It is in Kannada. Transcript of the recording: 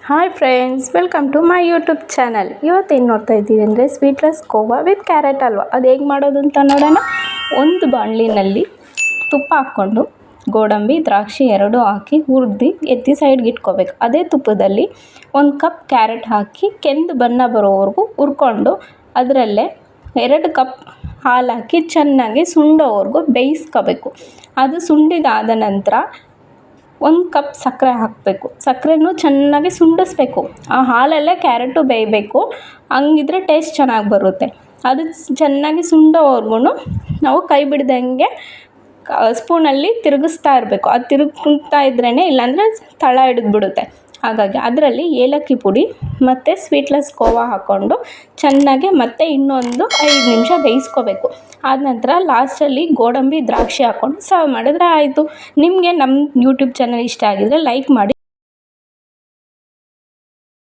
Hi friends, welcome to my YouTube channel. ಇವತ್ತೇನು ನೋಡ್ತಾ ಇದ್ದೀವಿ ಅಂದರೆ sweetless khoa with carrot halwa. ಅದು ಹೇಗೆ ಮಾಡೋದು ಅಂತ ನೋಡೋಣ. ಒಂದು ಬಾಣಲಿನಲ್ಲಿ ತುಪ್ಪ ಹಾಕ್ಕೊಂಡು ಗೋಡಂಬಿ ದ್ರಾಕ್ಷಿ ಎರಡೂ ಹಾಕಿ ಹುರಿದು ಎತ್ತಿ ಸೈಡ್ಗೆ ಇಟ್ಕೋಬೇಕು. ಅದೇ ತುಪ್ಪದಲ್ಲಿ 1 ಕಪ್ ಕ್ಯಾರೆಟ್ ಹಾಕಿ ಕೆಂದು ಬಣ್ಣ ಬರೋವರೆಗೂ ಹುರ್ಕೊಂಡು ಅದರಲ್ಲೇ 2 ಕಪ್ ಹಾಲು ಹಾಕಿ ಚೆನ್ನಾಗಿ ಸುಂಡೋವರೆಗೂ ಬೇಯಿಸ್ಕೋಬೇಕು. ಅದು ಸುಂಡಿದಾದ ನಂತರ 1 ಕಪ್ ಸಕ್ಕರೆ ಹಾಕಬೇಕು. ಸಕ್ಕರೆನೂ ಚೆನ್ನಾಗಿ ಸುಂಡಿಸ್ಬೇಕು. ಆ ಹಾಲಲ್ಲೇ ಕ್ಯಾರೆಟು ಬೇಯಬೇಕು, ಹಂಗಿದ್ರೆ ಟೇಸ್ಟ್ ಚೆನ್ನಾಗಿ ಬರುತ್ತೆ. ಅದು ಚೆನ್ನಾಗಿ ಸುಂಡೋವರೆಗೂ ನಾವು ಕೈ ಬಿಡ್ದಂಗೆ ಸ್ಪೂನಲ್ಲಿ ತಿರುಗಿಸ್ತಾ ಇರಬೇಕು. ಅದು ತಿರುಗ್ತಾ ಇದ್ರೇ, ಇಲ್ಲಾಂದರೆ ತಳ ಹಿಡಿದ್ಬಿಡುತ್ತೆ. ಹಾಗಾಗಿ ಅದರಲ್ಲಿ ಏಲಕ್ಕಿ ಪುಡಿ ಮತ್ತು ಸ್ವೀಟ್ಲೆಸ್ ಕೋವಾ ಹಾಕ್ಕೊಂಡು ಚೆನ್ನಾಗಿ ಮತ್ತೆ ಇನ್ನೊಂದು 5 ನಿಮಿಷ ಬೇಯಿಸ್ಕೋಬೇಕು. ಆದ ನಂತರ ಲಾಸ್ಟಲ್ಲಿ ಗೋಡಂಬಿ ದ್ರಾಕ್ಷಿ ಹಾಕ್ಕೊಂಡು ಸರ್ವ್ ಮಾಡಿದ್ರೆ ಆಯಿತು. ನಿಮಗೆ ನಮ್ಮ ಯೂಟ್ಯೂಬ್ ಚಾನಲ್ ಇಷ್ಟ ಆಗಿದರೆ ಲೈಕ್ ಮಾಡಿ.